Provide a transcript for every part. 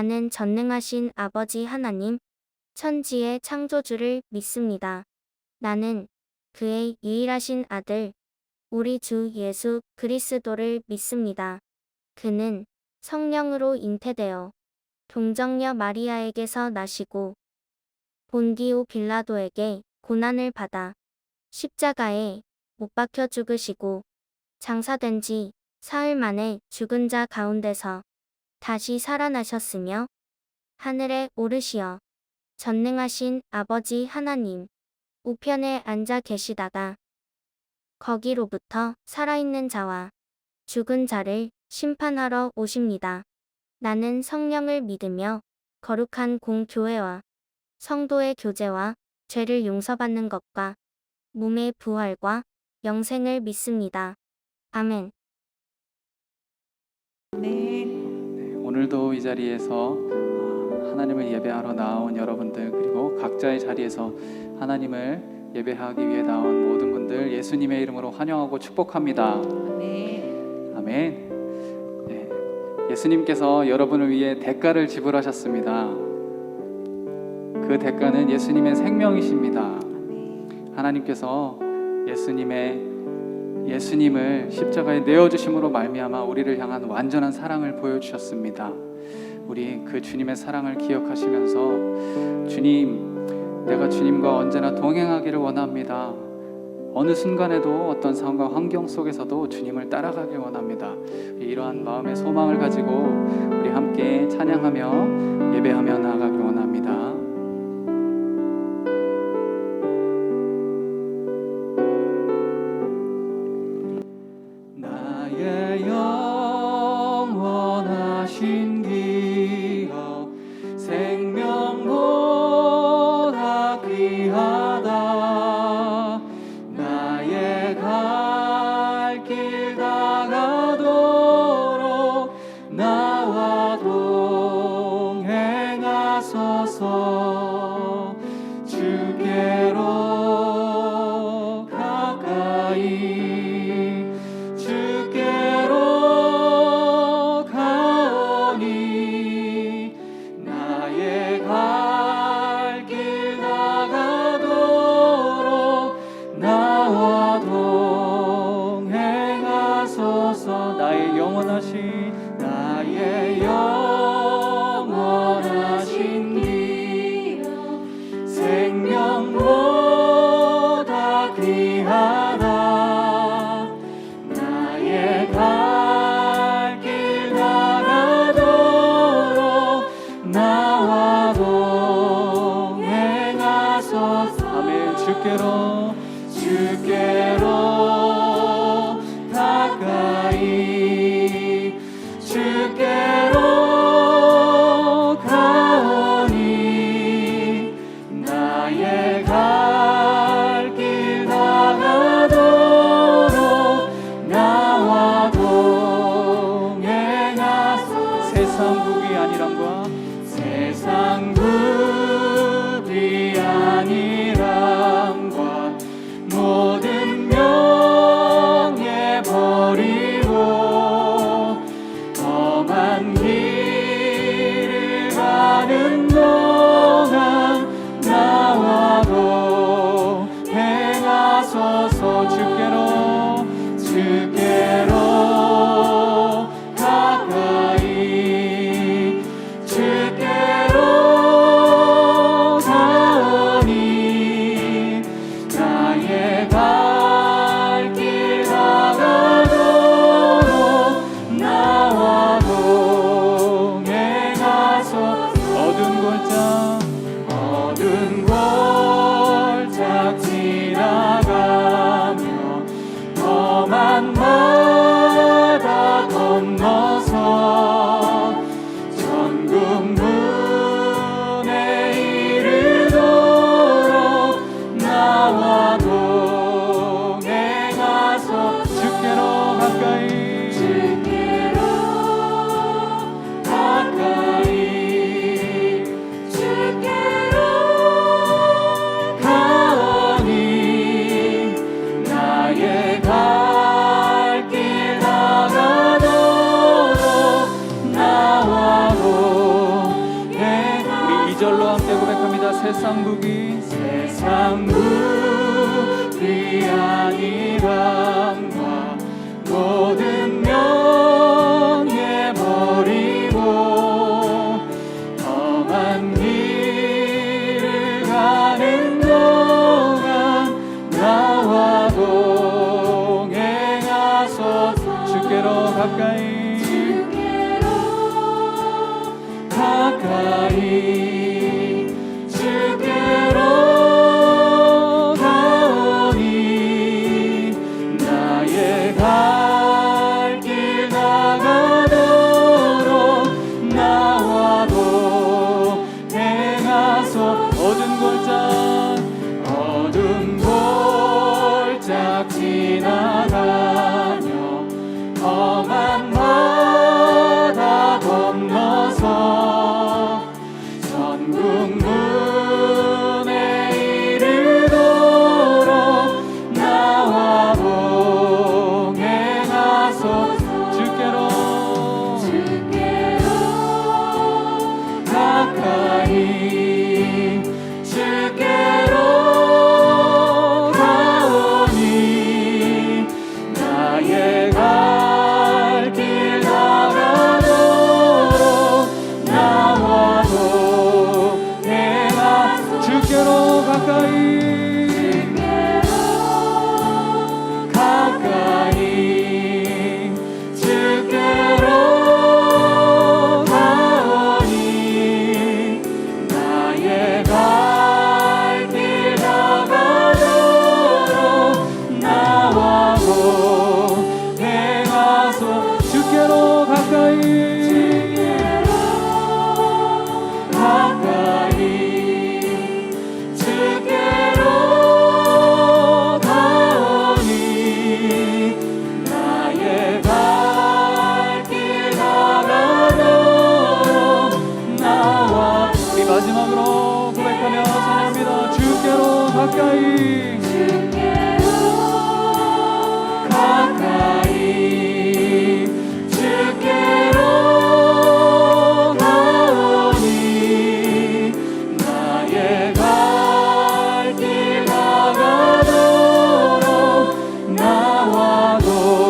나는 전능하신 아버지 하나님, 천지의 창조주를 믿습니다. 나는 그의 유일하신 아들, 우리 주 예수 그리스도를 믿습니다. 그는 성령으로 잉태되어 동정녀 마리아에게서 나시고 본디오 빌라도에게 고난을 받아 십자가에 못 박혀 죽으시고 장사된 지 사흘 만에 죽은 자 가운데서 다시 살아나셨으며 하늘에 오르시어 전능하신 아버지 하나님 우편에 앉아 계시다가 거기로부터 살아있는 자와 죽은 자를 심판하러 오십니다. 나는 성령을 믿으며 거룩한 공교회와 성도의 교제와 죄를 용서받는 것과 몸의 부활과 영생을 믿습니다. 아멘. 네, 오늘도 이 자리에서 하나님을 예배하러 나온 여러분들, 그리고 각자의 자리에서 하나님을 예배하기 위해 나온 모든 분들 예수님의 이름으로 환영하고 축복합니다. 아멘. 네, 예수님께서 여러분을 위해 대가를 지불하셨습니다. 그 대가는 예수님의 생명이십니다. 하나님께서 예수님을 십자가에 내어주심으로 말미암아 우리를 향한 완전한 사랑을 보여주셨습니다. 우리 그 주님의 사랑을 기억하시면서 주님, 내가 주님과 언제나 동행하기를 원합니다. 어느 순간에도 어떤 상황과 환경 속에서도 주님을 따라가길 원합니다. 이러한 마음의 소망을 가지고 우리 함께 찬양하며 예배하며 나아가길 원합니다. 나의 영원하신 기억, 생명보다 귀하다. 나의 갈 길 다가도록 나와 동행하소서. 주께로 가까이 주께로 가오니 나의 갈 길 다가도록 나와 동행하소서. 나의 영원하신 기억, 생명보다 귀하다. 나의 갈 길 다가도록 나와 동행하소서. 아멘. 주께로 가까이 주께로 가오니 나의 갈 길 다가도록 나와 동행하소서. 세상 부귀 아니란과 모든 명예 버리고 험한 길을 가는 동안 나와 동행하소서. 주께로 가까이 주께로 가오니 나의 갈 길 다가도록 나와 동행하소서. 어두운 골짝 지나가며 험한 바다 건너서 천국문에 이르도록 나와 동행하소서. 주께로 가까이 주께로 가오니 나의 갈 길 다가도록 나와 말로 함께 고백합니다. 세상 부귀 아니함과 모든 명예 버리고 험한 길을 가는 동안 나와 동행하소서. 주께로 가까이 주께로 가오니 나의 갈 길 나가도록 나와 동행하소. 어두운 골짝 지나가며 험한 바다 건너서 천국문에 이르도록 나와 동행하소. 주께로 가까이 주께로 가오니 나의 갈 길 나가도록 나와 동행하소서. 주께로 가까이 주께로 가오니 나의 갈 길 나가도록 나와 동행하소. 주께로 가까이 주께로 가오니 나의 갈 길 나가도록 나와. 이 마지막으로 고백하며 찬양합니다. 주께로 가까이 주께로 가오니 나의 갈 길 나가도록 나와 동행하소서.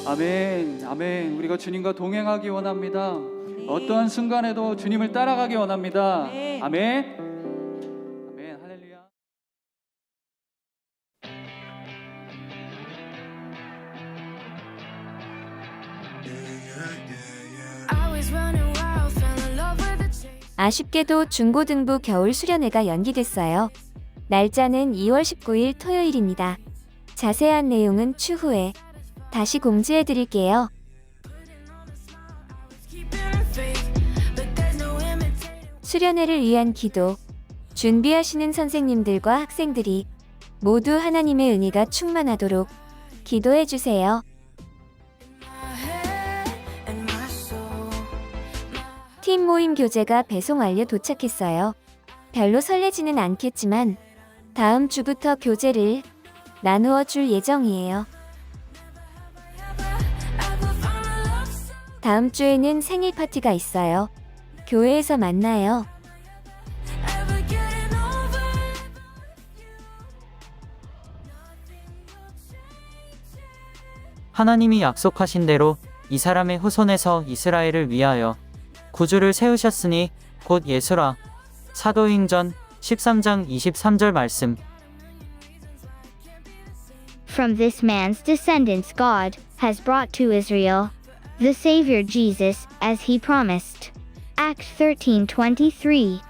아멘. 아멘. 우리가 주님과 동행하기 원합니다. 어떠한 순간에도 주님을 따라가기 원합니다. 아멘. 아멘. 아멘. 할렐루야. 아쉽게도 중고등부 겨울 수련회가 연기됐어요. 날짜는 2월 19일 토요일입니다. 자세한 내용은 추후에 다시 공지해 드릴게요. 수련회를 위한 기도, 준비하시는 선생님들과 학생들이 모두 하나님의 은혜가 충만하도록 기도해 주세요. 팀 모임 교재가 배송 완료 도착했어요. 별로 설레지는 않겠지만 다음 주부터 교재를 나누어 줄 예정이에요. 다음 주에는 생일 파티가 있어요. 교회에서 만나요. 하나님이 약속하신 대로 이 사람의 후손에서 이스라엘을 위하여 구주를 세우셨으니 곧 예수라. 사도행전 13장 23절 말씀. From this man's descendants God has brought to Israel the Savior Jesus, as he promised. Acts 13:23.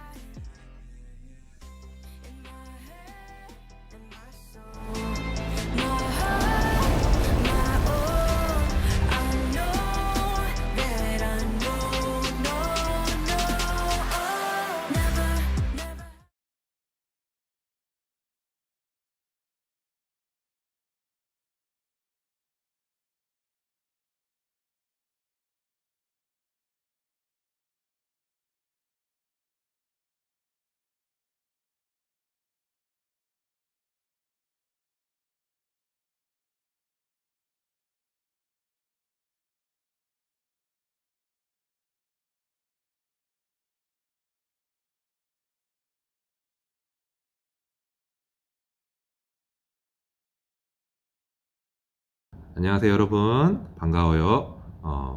안녕하세요 여러분, 반가워요.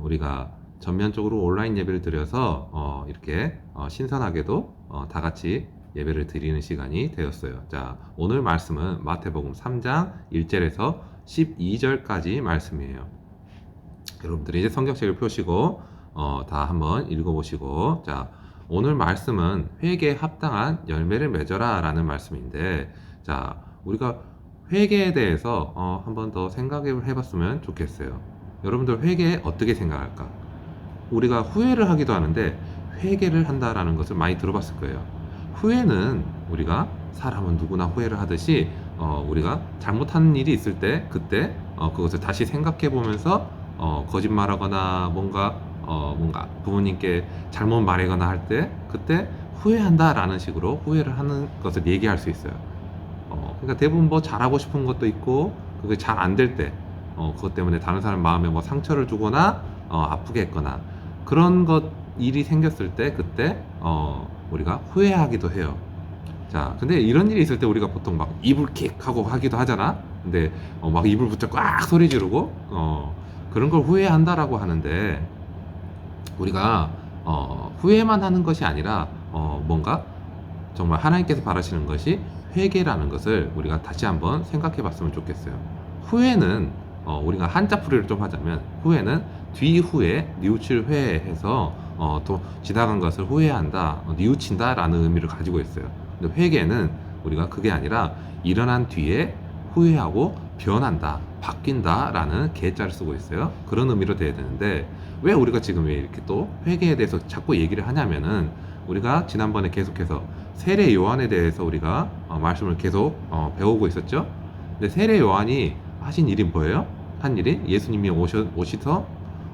우리가 전면적으로 온라인 예배를 드려서 이렇게 신선하게도 다 같이 예배를 드리는 시간이 되었어요. 자, 오늘 말씀은 마태복음 3장 1절에서 12절까지 말씀이에요. 여러분들이 이제 성경책을 펴시고 다 한번 읽어보시고, 자, 오늘 말씀은 회개에 합당한 열매를 맺어라 라는 말씀인데, 자, 우리가 회개에 대해서 한번 더 생각을 해봤으면 좋겠어요. 여러분들 회개에 어떻게 생각할까? 우리가 후회를 하기도 하는데 회개를 한다라는 것을 많이 들어봤을 거예요. 후회는 우리가 사람은 누구나 후회를 하듯이 우리가 잘못한 일이 있을 때 그때 그것을 다시 생각해 보면서 거짓말하거나 뭔가 부모님께 잘못 말하거나 할 때 그때 후회한다라는 식으로 후회를 하는 것을 얘기할 수 있어요. 그러니까 대부분 뭐 잘하고 싶은 것도 있고 그게 잘 안 될 때 그것 때문에 다른 사람 마음에 뭐 상처를 주거나 아프게 했거나 그런 일이 생겼을 때 그때 우리가 후회하기도 해요. 자, 근데 이런 일이 있을 때 우리가 보통 막 이불 킥 하고 하기도 하잖아. 근데 막 이불 붙여 꽉 소리 지르고 그런 걸 후회한다라고 하는데, 우리가 후회만 하는 것이 아니라 뭔가 정말 하나님께서 바라시는 것이 회개라는 것을 우리가 다시 한번 생각해 봤으면 좋겠어요. 후회는 우리가 한자 풀이를 좀 하자면, 후회는 뒤후에 뉘우칠 회해서 또 지나간 것을 후회한다, 뉘우친다 라는 의미를 가지고 있어요. 근데 회개는 우리가 그게 아니라 일어난 뒤에 후회하고 변한다, 바뀐다 라는 개자를 쓰고 있어요. 그런 의미로 돼야 되는데, 왜 우리가 지금 왜 이렇게 또 회개에 대해서 자꾸 얘기를 하냐면은, 우리가 지난번에 계속해서 세례 요한에 대해서 우리가 말씀을 계속 배우고 있었죠. 근데 세례 요한이 하신 일이 뭐예요? 한 일이 예수님이 오셔서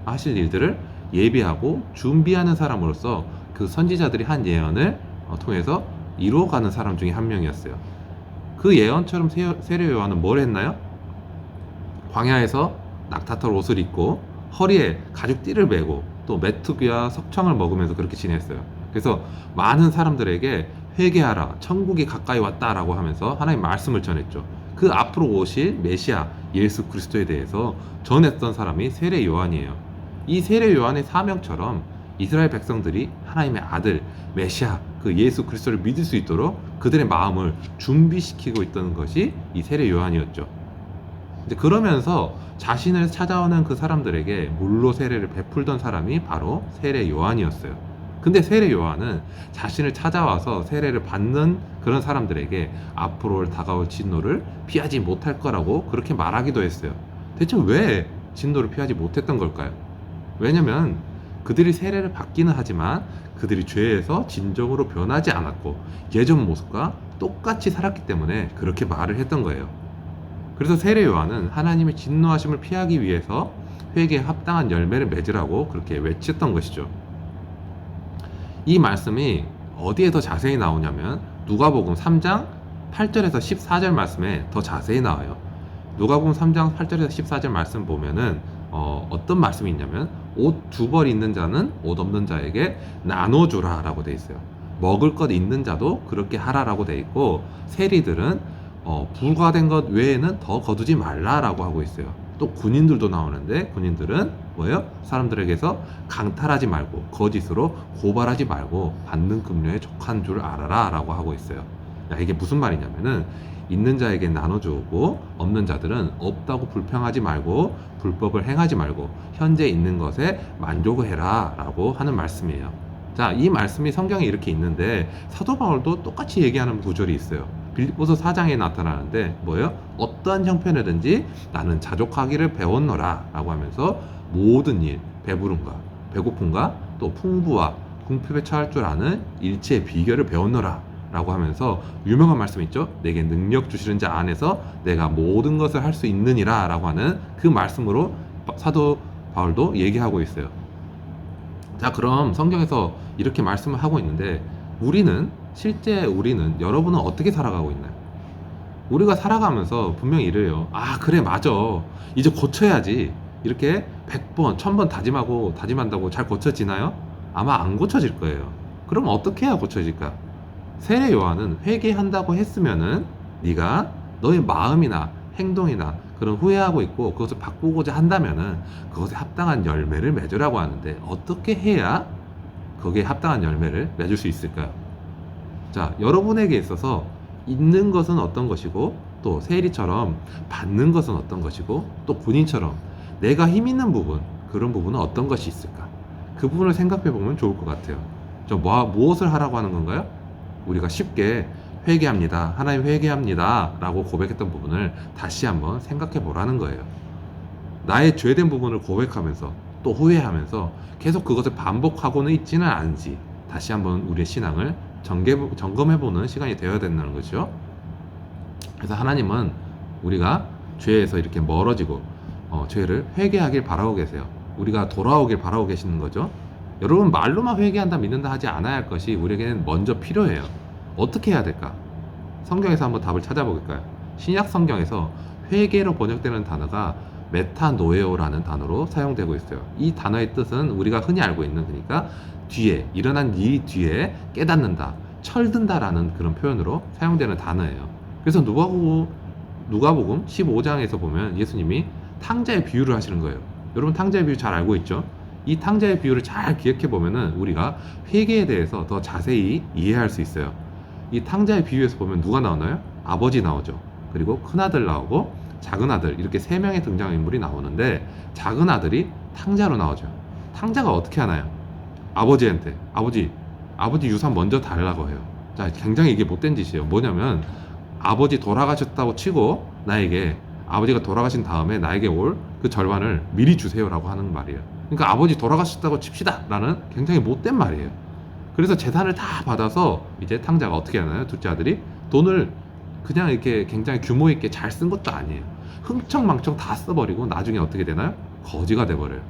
하실 일들을 예비하고 준비하는 사람으로서 그 선지자들이 한 예언을 통해서 이루어가는 사람 중에 한 명이었어요. 그 예언처럼 세례 요한은 뭘 했나요? 광야에서 낙타털 옷을 입고 허리에 가죽띠를 메고 또 메뚜기와 석청을 먹으면서 그렇게 지냈어요. 그래서 많은 사람들에게 회개하라, 천국이 가까이 왔다라고 하면서 하나님 말씀을 전했죠. 그 앞으로 오실 메시아 예수 그리스도에 대해서 전했던 사람이 세례 요한이에요. 이 세례 요한의 사명처럼 이스라엘 백성들이 하나님의 아들 메시아 그 예수 그리스도를 믿을 수 있도록 그들의 마음을 준비시키고 있던 것이 이 세례 요한이었죠. 이제 그러면서 자신을 찾아오는 그 사람들에게 물로 세례를 베풀던 사람이 바로 세례 요한이었어요. 근데 세례 요한은 자신을 찾아와서 세례를 받는 그런 사람들에게 앞으로 다가올 진노를 피하지 못할 거라고 그렇게 말하기도 했어요. 대체 왜 진노를 피하지 못했던 걸까요? 왜냐면 그들이 세례를 받기는 하지만 그들이 죄에서 진정으로 변하지 않았고 예전 모습과 똑같이 살았기 때문에 그렇게 말을 했던 거예요. 그래서 세례 요한은 하나님의 진노하심을 피하기 위해서 회개에 합당한 열매를 맺으라고 그렇게 외쳤던 것이죠. 이 말씀이 어디에 더 자세히 나오냐면 누가복음 3장 8절에서 14절 말씀에 더 자세히 나와요. 누가복음 3장 8절에서 14절 말씀 보면은 어떤 말씀이 있냐면, 옷 2벌 있는 자는 옷 없는 자에게 나눠주라 라고 돼 있어요. 먹을 것 있는 자도 그렇게 하라라고 돼 있고, 세리들은 불과된 것 외에는 더 거두지 말라라고 하고 있어요. 또 군인들도 나오는데, 군인들은 뭐예요? 사람들에게서 강탈하지 말고 거짓으로 고발하지 말고 받는 급료에 족한 줄 알아라 라고 하고 있어요. 야, 이게 무슨 말이냐면은, 있는 자에게 나눠주고 없는 자들은 없다고 불평하지 말고 불법을 행하지 말고 현재 있는 것에 만족을 해라 라고 하는 말씀이에요. 자, 이 말씀이 성경에 이렇게 있는데 사도 바울도 똑같이 얘기하는 구절이 있어요. 빌립보서 4장에 나타나는데 뭐예요? 어떠한 형편이든지 나는 자족하기를 배웠노라 라고 하면서 모든 일, 배부름과 배고픔과 또 풍부와 궁핍에 처할 줄 아는 일체의 비결을 배웠노라 라고 하면서 유명한 말씀 있죠? 내게 능력 주시는 자 안에서 내가 모든 것을 할 수 있느니라 라고 하는 그 말씀으로 사도 바울도 얘기하고 있어요. 자, 그럼 성경에서 이렇게 말씀을 하고 있는데 실제 우리는 여러분은 어떻게 살아가고 있나요? 우리가 살아가면서 분명히 이래요. 아, 그래, 맞아, 이제 고쳐야지, 이렇게 100번 1000번 다짐한다고 잘 고쳐지나요? 아마 안 고쳐질 거예요. 그럼 어떻게 해야 고쳐질까? 세례 요한은 회개한다고 했으면은 네가 너의 마음이나 행동이나 그런 후회하고 있고 그것을 바꾸고자 한다면은 그것에 합당한 열매를 맺으라고 하는데 어떻게 해야 거기에 합당한 열매를 맺을 수 있을까요? 자, 여러분에게 있어서 있는 것은 어떤 것이고 또 세리처럼 받는 것은 어떤 것이고 또 군인처럼 내가 힘 있는 부분, 그런 부분은 어떤 것이 있을까? 그 부분을 생각해 보면 좋을 것 같아요. 무엇을 하라고 하는 건가요? 우리가 쉽게 회개합니다. 하나님 회개합니다. 라고 고백했던 부분을 다시 한번 생각해 보라는 거예요. 나의 죄된 부분을 고백하면서 또 후회하면서 계속 그것을 반복하고는 있지는 않은지 다시 한번 우리의 신앙을 점검해 보는 시간이 되어야 된다는 거죠. 그래서 하나님은 우리가 죄에서 이렇게 멀어지고 죄를 회개하길 바라고 계세요. 우리가 돌아오길 바라고 계시는 거죠. 여러분, 말로만 회개한다 믿는다 하지 않아야 할 것이 우리에게는 먼저 필요해요. 어떻게 해야 될까? 성경에서 한번 답을 찾아볼까요? 신약 성경에서 회개로 번역되는 단어가 메타노에오라는 단어로 사용되고 있어요. 이 단어의 뜻은 우리가 흔히 알고 있는, 그러니까 뒤에, 일어난 일 뒤에 깨닫는다, 철든다라는 그런 표현으로 사용되는 단어예요. 그래서 누가복음 15장에서 보면 예수님이 탕자의 비유를 하시는 거예요. 여러분, 탕자의 비유 잘 알고 있죠? 이 탕자의 비유를 잘 기억해 보면은 우리가 회개에 대해서 더 자세히 이해할 수 있어요. 이 탕자의 비유에서 보면 누가 나오나요? 아버지 나오죠. 그리고 큰아들 나오고 작은 아들, 이렇게 세 명의 등장인물이 나오는데 작은 아들이 탕자로 나오죠. 탕자가 어떻게 하나요? 아버지한테 아버지 유산 먼저 달라고 해요. 자, 굉장히 이게 못된 짓이에요. 뭐냐면 아버지 돌아가셨다고 치고 나에게, 아버지가 돌아가신 다음에 나에게 올 그 절반을 미리 주세요라고 하는 말이에요. 그러니까 아버지 돌아가셨다고 칩시다 라는 굉장히 못된 말이에요. 그래서 재산을 다 받아서 이제 탕자가 어떻게 하나요? 둘째 아들이 돈을 그냥 이렇게 굉장히 규모 있게 잘 쓴 것도 아니에요. 흥청망청 다 써버리고 나중에 어떻게 되나요? 거지가 돼버려요.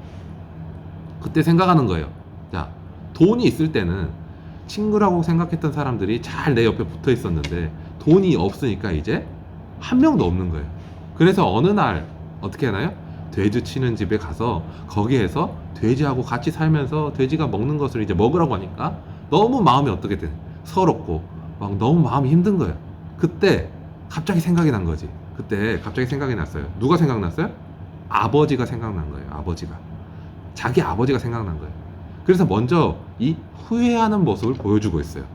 그때 생각하는 거예요. 자, 돈이 있을 때는 친구라고 생각했던 사람들이 잘 내 옆에 붙어 있었는데 돈이 없으니까 이제 한 명도 없는 거예요. 그래서 어느 날 어떻게 하나요? 돼지 치는 집에 가서 거기에서 돼지하고 같이 살면서 돼지가 먹는 것을 이제 먹으라고 하니까 너무 마음이 어떻게 돼? 서럽고 막 너무 마음이 힘든 거예요. 그때 갑자기 생각이 난 거지. 그때 갑자기 생각이 났어요. 누가 생각났어요? 아버지가 생각난 거예요. 아버지가. 자기 아버지가 생각난 거예요. 그래서 먼저 이 후회하는 모습을 보여주고 있어요.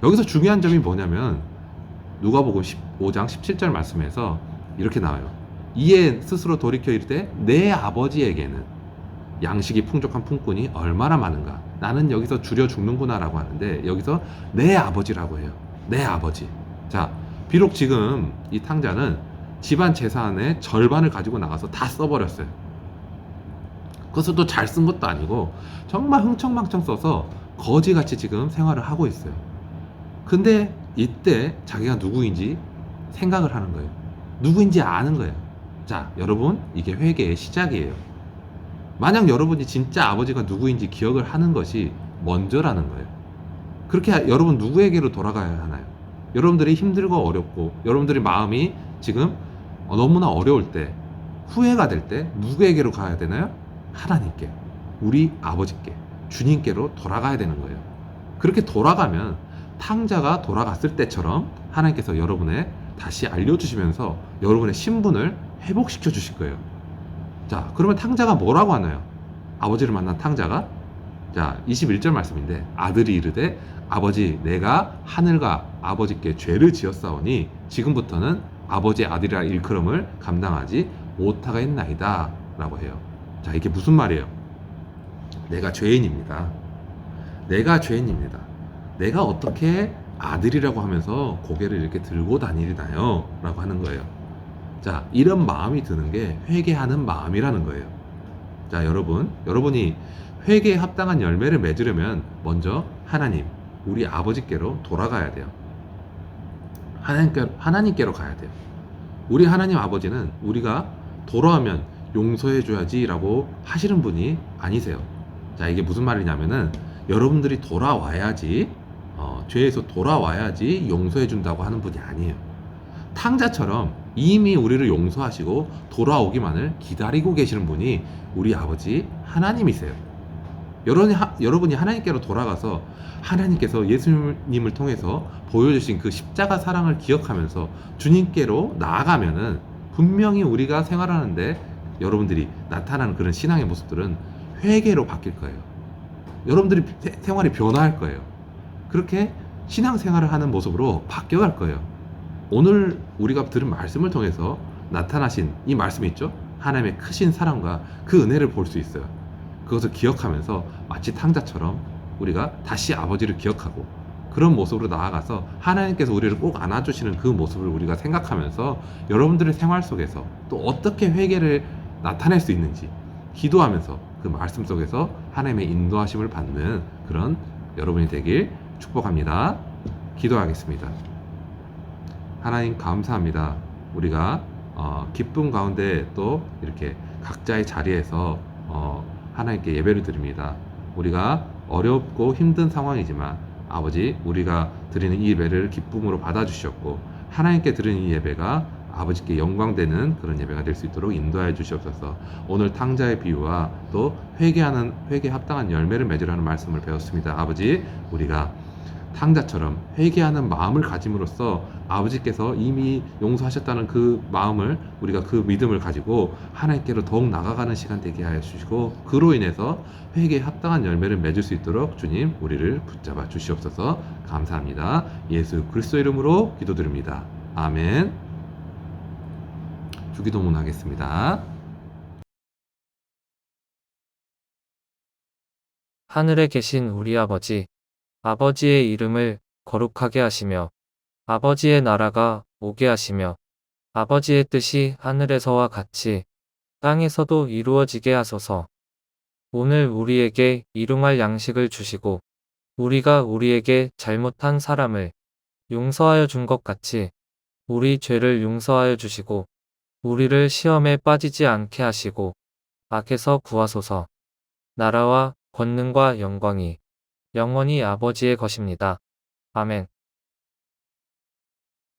여기서 중요한 점이 뭐냐면 누가복음 15장 17절 말씀에서 이렇게 나와요. 이에 스스로 돌이켜 이르되 내 아버지에게는 양식이 풍족한 품꾼이 얼마나 많은가. 나는 여기서 줄여 죽는구나 라고 하는데 여기서 내 아버지라고 해요. 내 아버지. 자, 비록 지금 이 탕자는 집안 재산의 절반을 가지고 나가서 다 써버렸어요. 그것을 또 잘 쓴 것도 아니고 정말 흥청망청 써서 거지같이 지금 생활을 하고 있어요. 근데 이때 자기가 누구인지 생각을 하는 거예요. 누구인지 아는 거예요. 자, 여러분, 이게 회개의 시작이에요. 만약 여러분이 진짜 아버지가 누구인지 기억을 하는 것이 먼저라는 거예요. 그렇게 여러분 누구에게로 돌아가야 하나요? 여러분들이 힘들고 어렵고 여러분들이 마음이 지금 너무나 어려울 때, 후회가 될 때 누구에게로 가야 되나요? 하나님께, 우리 아버지께, 주님께로 돌아가야 되는 거예요. 그렇게 돌아가면 탕자가 돌아갔을 때처럼 하나님께서 여러분의 다시 알려주시면서 여러분의 신분을 회복시켜 주실 거예요. 자, 그러면 탕자가 뭐라고 하나요? 아버지를 만난 탕자가, 자, 21절 말씀인데 아들이 이르되 아버지, 내가 하늘과 아버지께 죄를 지었사오니 지금부터는 아버지의 아들이라 일컬음을 감당하지 못하겠나이다 라고 해요. 자, 이게 무슨 말이에요? 내가 죄인입니다. 내가 죄인입니다. 내가 어떻게 아들이라고 하면서 고개를 이렇게 들고 다니나요? 라고 하는 거예요. 자, 이런 마음이 드는 게 회개하는 마음이라는 거예요. 자, 여러분이 회개에 합당한 열매를 맺으려면 먼저 하나님, 우리 아버지께로 돌아가야 돼요. 하나님께로 가야 돼요. 우리 하나님 아버지는 우리가 돌아오면 용서해 줘야지 라고 하시는 분이 아니세요. 자, 이게 무슨 말이냐면은 여러분들이 돌아와야지, 죄에서 돌아와야지 용서해 준다고 하는 분이 아니에요. 탕자처럼 이미 우리를 용서하시고 돌아오기만을 기다리고 계시는 분이 우리 아버지 하나님이세요. 여러분이 하나님께로 돌아가서 하나님께서 예수님을 통해서 보여주신 그 십자가 사랑을 기억하면서 주님께로 나아가면은 분명히 우리가 생활하는데 여러분들이 나타나는 그런 신앙의 모습들은 회개로 바뀔 거예요. 여러분들이 생활이 변화할 거예요. 그렇게 신앙생활을 하는 모습으로 바뀌어갈 거예요. 오늘 우리가 들은 말씀을 통해서 나타나신 이 말씀이 있죠? 하나님의 크신 사랑과 그 은혜를 볼 수 있어요. 그것을 기억하면서 마치 탕자처럼 우리가 다시 아버지를 기억하고 그런 모습으로 나아가서 하나님께서 우리를 꼭 안아주시는 그 모습을 우리가 생각하면서 여러분들의 생활 속에서 또 어떻게 회개를 나타낼 수 있는지 기도하면서 그 말씀 속에서 하나님의 인도하심을 받는 그런 여러분이 되길 축복합니다. 기도하겠습니다. 하나님 감사합니다. 우리가 기쁨 가운데 또 이렇게 각자의 자리에서 하나님께 예배를 드립니다. 우리가 어렵고 힘든 상황이지만 아버지 우리가 드리는 이 예배를 기쁨으로 받아주셨고 하나님께 드리는 이 예배가 아버지께 영광되는 그런 예배가 될 수 있도록 인도하여 주시옵소서. 오늘 탕자의 비유와 또 회개에 합당한 열매를 맺으라는 말씀을 배웠습니다. 아버지 우리가 탕자처럼 회개하는 마음을 가짐으로써 아버지께서 이미 용서하셨다는 그 마음을 우리가 그 믿음을 가지고 하나님께로 더욱 나아가는 시간 되게 하여 주시고 그로 인해서 회개에 합당한 열매를 맺을 수 있도록 주님 우리를 붙잡아 주시옵소서. 감사합니다. 예수 그리스도 이름으로 기도드립니다. 아멘. 주기도문 하겠습니다. 하늘에 계신 우리 아버지, 아버지의 이름을 거룩하게 하시며 아버지의 나라가 오게 하시며 아버지의 뜻이 하늘에서와 같이 땅에서도 이루어지게 하소서. 오늘 우리에게 일용할 양식을 주시고 우리가 우리에게 잘못한 사람을 용서하여 준 것 같이 우리 죄를 용서하여 주시고 우리를 시험에 빠지지 않게 하시고 악에서 구하소서. 나라와 권능과 영광이 영원히 아버지의 것입니다. 아멘.